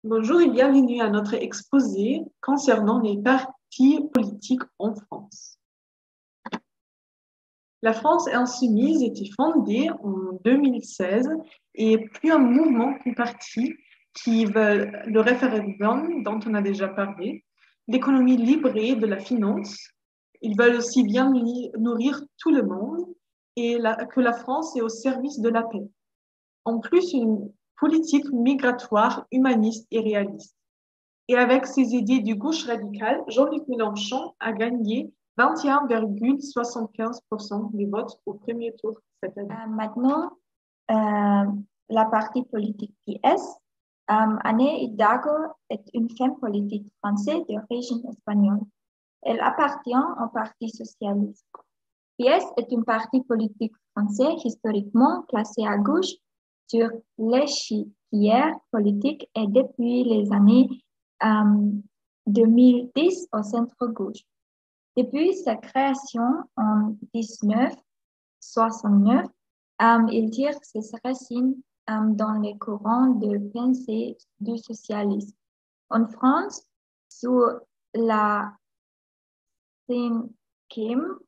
Bonjour et bienvenue à notre exposé concernant les partis politiques en France. La France insoumise était fondée en 2016 et plus un mouvement qu'un parti qui veut le référendum dont on a déjà parlé, l'économie libre et de la finance. Ils veulent aussi bien nourrir tout le monde et que la France est au service de la paix. En plus, une politique migratoire humaniste et réaliste. Et avec ses idées du gauche radicale, Jean-Luc Mélenchon a gagné 21,75% des votes au premier tour cette année. Maintenant, la partie politique PS, Anne Hidalgo est une femme politique française d'origine espagnole. Elle appartient au Parti socialiste. PS est une parti politique français historiquement placé à gauche sur l'échiquier politique et depuis les années 2010 au centre-gauche. Depuis sa création en 1969, il tire ses racines dans les courants de pensée du socialisme. En France, sous la cinquième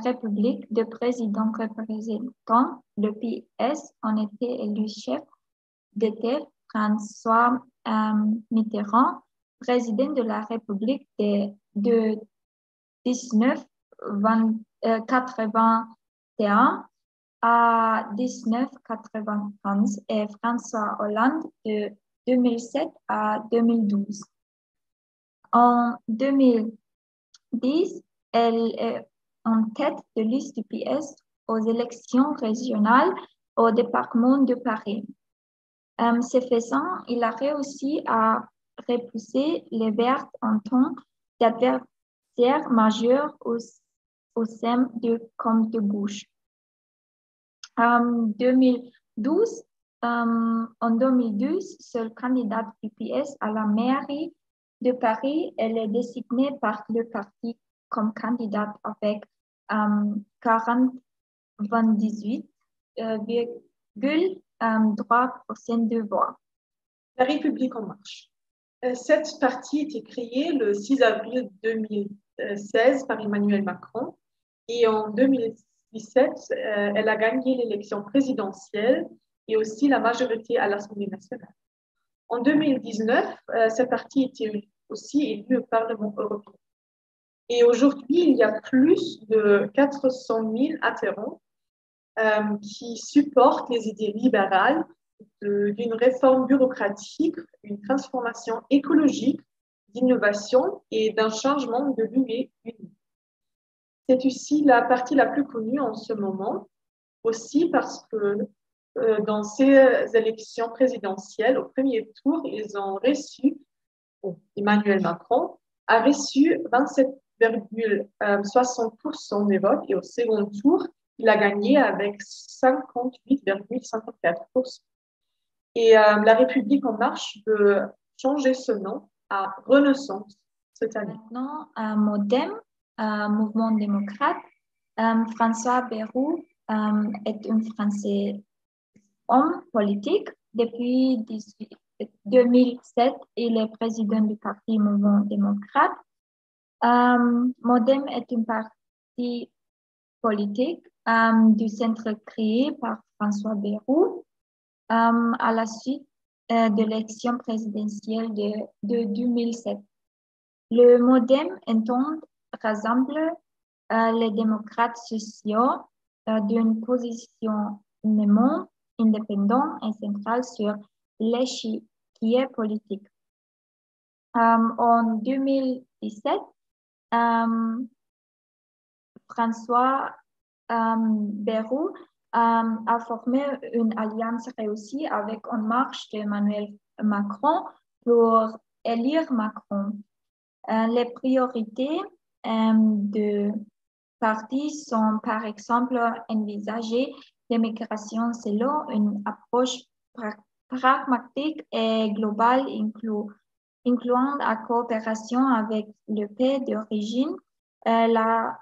République de présidents représentants, le PS en était élu chef d'État François Mitterrand, président de la République de 1981 à 1995 et François Hollande de 2007 à 2012. En 2010, elle est en tête de liste du PS aux élections régionales au département de Paris. Ce faisant, il a réussi à repousser les Verts en tant qu'adversaire majeur au sein du camp de gauche. En 2012, seule candidate du PS à la mairie de Paris, elle est désignée par le parti comme candidate avec 98,3% de voix. La République en marche. Cette partie a été créée le 6 avril 2016 par Emmanuel Macron et en 2017, elle a gagné l'élection présidentielle et aussi la majorité à l'Assemblée nationale. En 2019, cette partie était aussi élue au Parlement européen. Et aujourd'hui, il y a plus de 400 000 adhérents qui supportent les idées libérales d'une réforme bureaucratique, une transformation écologique, d'innovation et d'un changement de l'UE unie. C'est aussi la partie la plus connue en ce moment, aussi parce que dans ces élections présidentielles, au premier tour, Emmanuel Macron a reçu 27,60% des votes et au second tour, il a gagné avec 58,54%. Et la République en marche veut changer ce nom à Renaissance cette année. Maintenant, MoDem, Mouvement démocrate, François Bayrou est un Français homme politique. Depuis 2007, il est président du parti Mouvement démocrate. MoDem est un parti politique du centre créé par François Bayrou à la suite de l'élection présidentielle de 2007. Le MoDem entend rassembler les démocrates sociaux d'un positionnement indépendant et central sur l'échiquier politique. En 2017, François Bayrou a formé une alliance réussie avec En Marche d'Emmanuel Macron pour élire Macron. Les priorités de parti sont par exemple envisager l'immigration selon une approche pragmatique et globale incluant la coopération avec le pays d'origine, la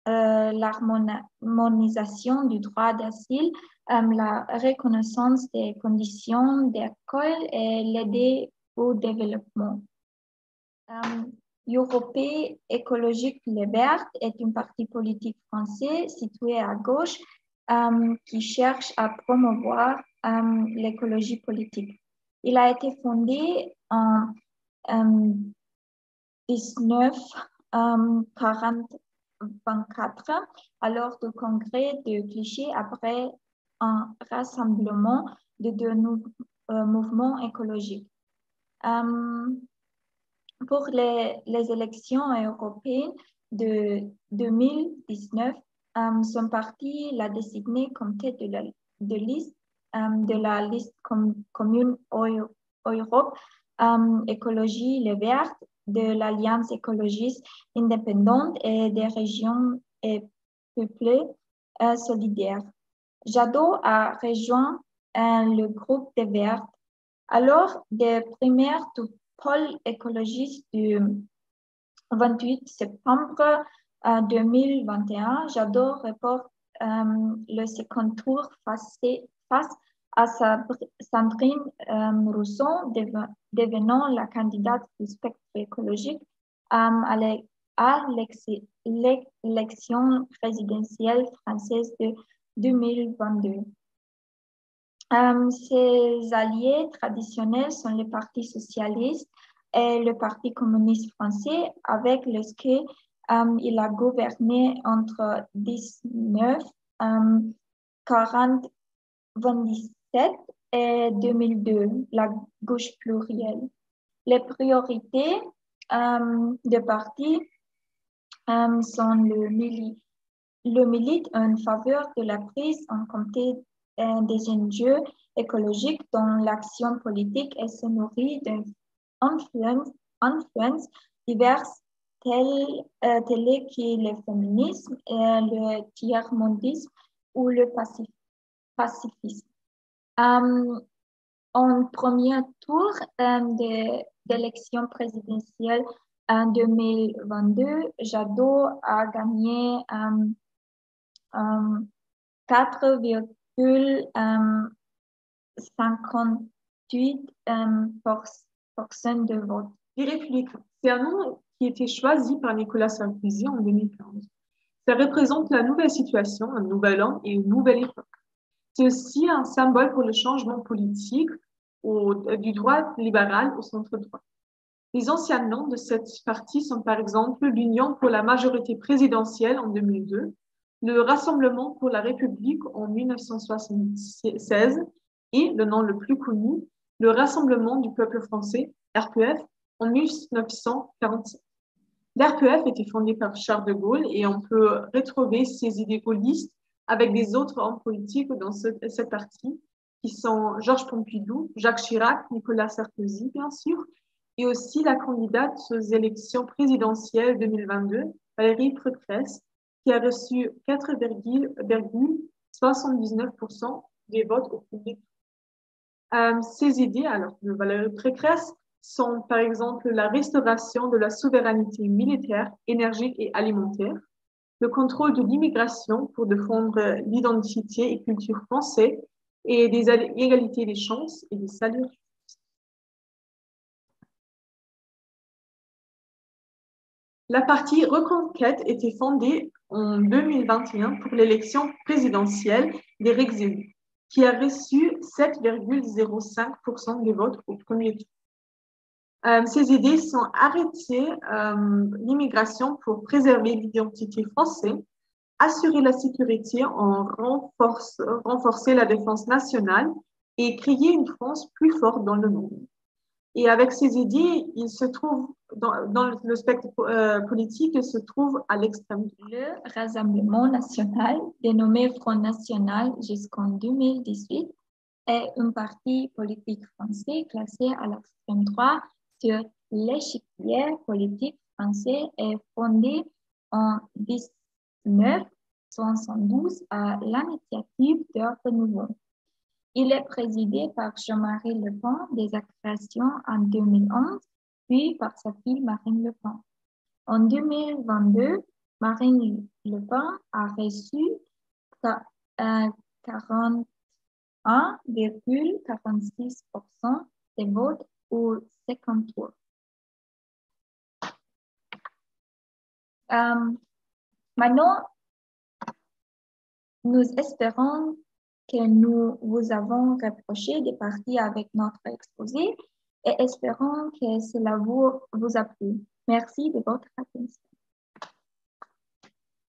l'harmonisation du droit d'asile, la reconnaissance des conditions d'école et l'aide au développement. Europe écologique Les Verts est un parti politique français situé à gauche qui cherche à promouvoir l'écologie politique. Il a été fondé en 1924 lors du congrès de Clichy après un rassemblement de deux mouvements écologiques. Pour les élections européennes de 2019, son parti l'a désigné comme tête de liste de la liste commune Europe Écologie Les Verts de l'Alliance écologiste indépendante et des régions et peuplées solidaires. Jadot a rejoint le groupe des Verts. Alors des primaires du pôle écologiste du 28 septembre 2021, Jadot reporte le second tour face à Sandrine Rousseau, devenant la candidate du spectre écologique à l'élection présidentielle française de 2022. Ses alliés traditionnels sont le Parti socialiste et le Parti communiste français, avec lequel il a gouverné entre 1997 et 2002, la gauche plurielle. Les priorités du parti sont le milite en faveur de la prise en compte des enjeux écologiques dont l'action politique se nourrit d'influences diverses telles que le féminisme, le tiers-mondisme ou le pacifisme. En premier tour d'élection présidentielle en 2022, Jadot a gagné 4,58% de vote. Les Républicains, c'est un nom qui a été choisi par Nicolas Sarkozy en 2015. Ça représente la nouvelle situation, un nouvel homme et une nouvelle époque. C'est aussi un symbole pour le changement politique du droit libéral au centre-droit. Les anciens noms de cette partie sont par exemple l'Union pour la majorité présidentielle en 2002, le Rassemblement pour la République en 1976 et le nom le plus connu, le Rassemblement du peuple français, RPF, en 1947. L'RPF était fondé par Charles de Gaulle et on peut retrouver ses idées gaullistes avec des autres hommes politiques dans cette partie, qui sont Georges Pompidou, Jacques Chirac, Nicolas Sarkozy, bien sûr, et aussi la candidate aux élections présidentielles 2022, Valérie Pécresse, qui a reçu 4,79% des votes au public. Ces idées, alors, de Valérie Pécresse, sont par exemple la restauration de la souveraineté militaire, énergique et alimentaire, le contrôle de l'immigration pour défendre l'identité et culture française et des égalités des chances et des salaires. La partie Reconquête était fondée en 2021 pour l'élection présidentielle d'Éric Zemmour, qui a reçu 7,05% des votes au premier tour. Ces idées sont arrêter l'immigration pour préserver l'identité française, assurer la sécurité en renforcer la défense nationale et créer une France plus forte dans le monde. Et avec ces idées, il se trouve dans le spectre politique, il se trouve à l'extrême. Le Rassemblement national, dénommé Front national jusqu'en 2018, est un parti politique français classé à l'extrême droite sur l'échiquier politique français et fondé en 1972 à l'initiative de Renouveau. Il est présidé par Jean-Marie Le Pen dès sa création en 2011, puis par sa fille Marine Le Pen. En 2022, Marine Le PAN a reçu 41,46% des votes au second tour. Maintenant, nous espérons que nous vous avons reproché des parties avec notre exposé et espérons que cela vous a plu. Merci de votre attention.